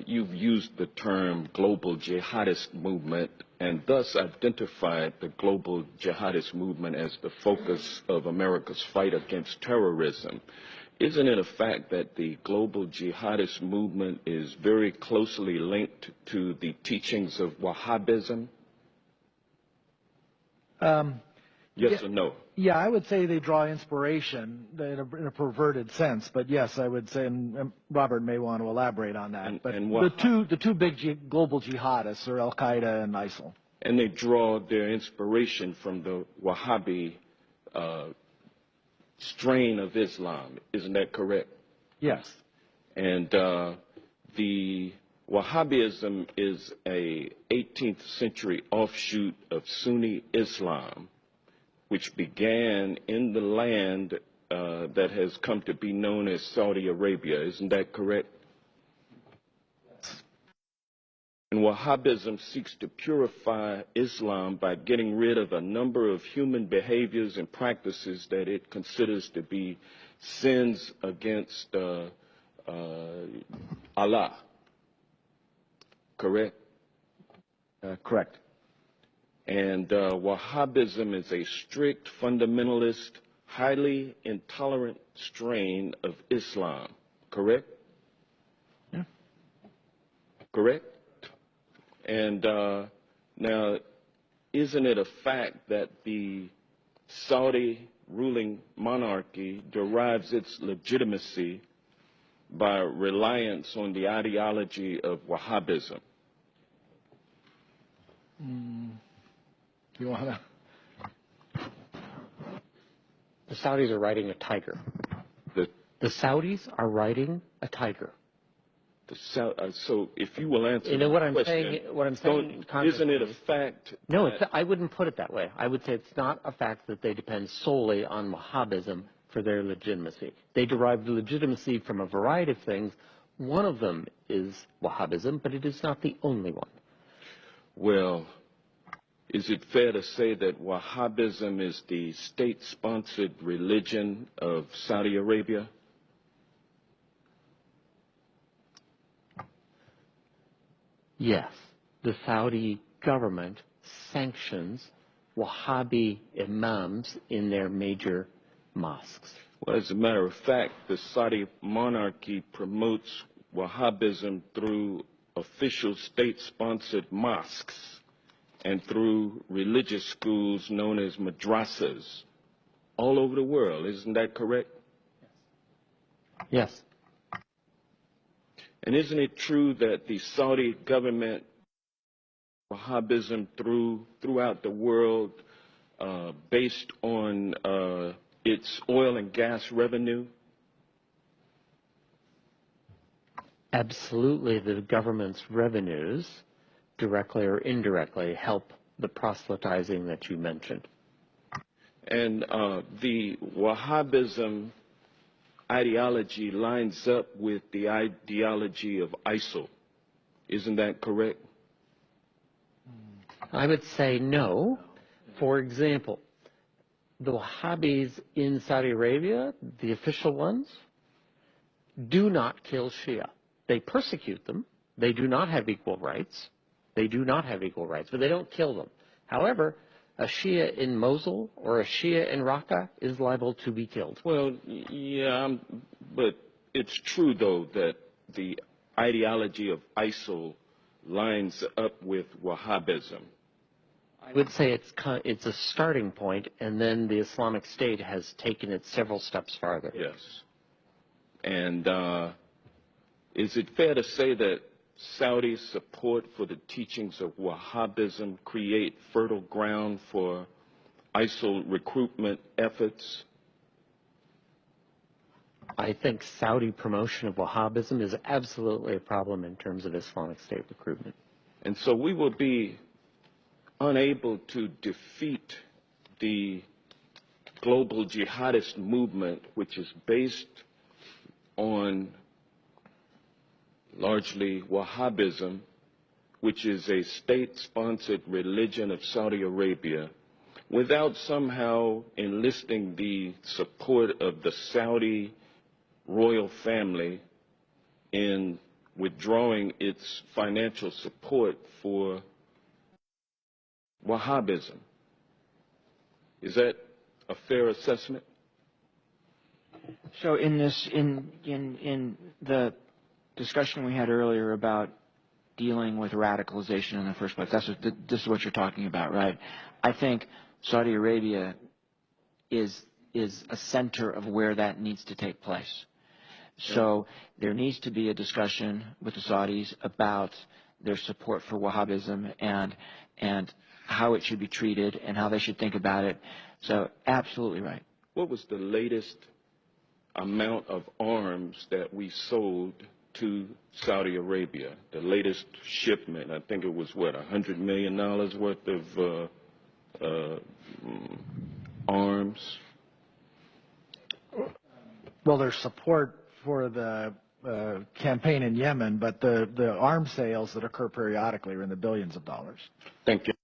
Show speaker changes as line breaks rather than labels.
you've used the term global jihadist movement and thus identified the global jihadist movement as the focus of America's fight against terrorism. Isn't it a fact that the global jihadist movement is very closely linked to the teachings of Wahhabism? Yes or no?
Yeah, I would say they draw inspiration in a perverted sense, but yes, I would say, and Robert may want to elaborate on that. But the two big global jihadists are Al Qaeda and ISIL.
And they draw their inspiration from the Wahhabi strain of Islam, isn't that correct?
Yes.
And the Wahhabism is a 18th century offshoot of Sunni Islam, which began in the land that has come to be known as Saudi Arabia. Isn't that correct? Yes. And Wahhabism seeks to purify Islam by getting rid of a number of human behaviors and practices that it considers to be sins against Allah. Correct?
Correct.
And Wahhabism is a strict, fundamentalist, highly intolerant strain of Islam, correct?
Yeah.
Correct? And now, isn't it a fact that the Saudi ruling monarchy derives its legitimacy by reliance on the ideology of Wahhabism?
You want to?
The Saudis are riding a tiger. The Saudis are riding a tiger.
So if you will answer
what
the
I'm
question,
saying,
isn't it a fact?
No, I wouldn't put it that way. I would say it's not a fact that they depend solely on Wahhabism for their legitimacy. They derive legitimacy from a variety of things. One of them is Wahhabism, but it is not the only one.
Well, is it fair to say that Wahhabism is the state-sponsored religion of Saudi Arabia?
Yes. The Saudi government sanctions Wahhabi imams in their major mosques.
Well, as a matter of fact, the Saudi monarchy promotes Wahhabism through official state-sponsored mosques and through religious schools known as madrasas all over the world. Isn't that correct?
Yes.
And isn't it true that the Saudi government, Wahhabism throughout the world, based on its oil and gas revenue?
Absolutely, the government's revenues, directly or indirectly, help the proselytizing that you mentioned.
And the Wahhabism ideology lines up with the ideology of ISIL. Isn't that correct?
I would say no. For example, the Wahhabis in Saudi Arabia, the official ones, do not kill Shia. They persecute them. They do not have equal rights. They do not have equal rights, but they don't kill them. However, a Shia in Mosul or a Shia in Raqqa is liable to be killed.
Well, yeah, but it's true, though, that the ideology of ISIL lines up with Wahhabism.
I would say it's a starting point, and then the Islamic State has taken it several steps farther.
Yes. And is it fair to say that Saudi support for the teachings of Wahhabism create fertile ground for ISIL recruitment efforts?
I think Saudi promotion of Wahhabism is absolutely a problem in terms of Islamic State recruitment.
And so we will be unable to defeat the global jihadist movement, which is based on largely Wahhabism, which is a state-sponsored religion of Saudi Arabia, without somehow enlisting the support of the Saudi royal family in withdrawing its financial support for Wahhabism. Is that a fair assessment?
So in the discussion we had earlier about dealing with radicalization in the first place, this is what you're talking about, right? I think Saudi Arabia is a center of where that needs to take place. So there needs to be a discussion with the Saudis about their support for Wahhabism and how it should be treated and how they should think about it. So absolutely right.
What was the latest amount of arms that we sold to Saudi Arabia? The latest shipment, I think it was what, $100 million worth of arms?
Well, there's support for the campaign in Yemen, but the arms sales that occur periodically are in the billions of dollars.
Thank you.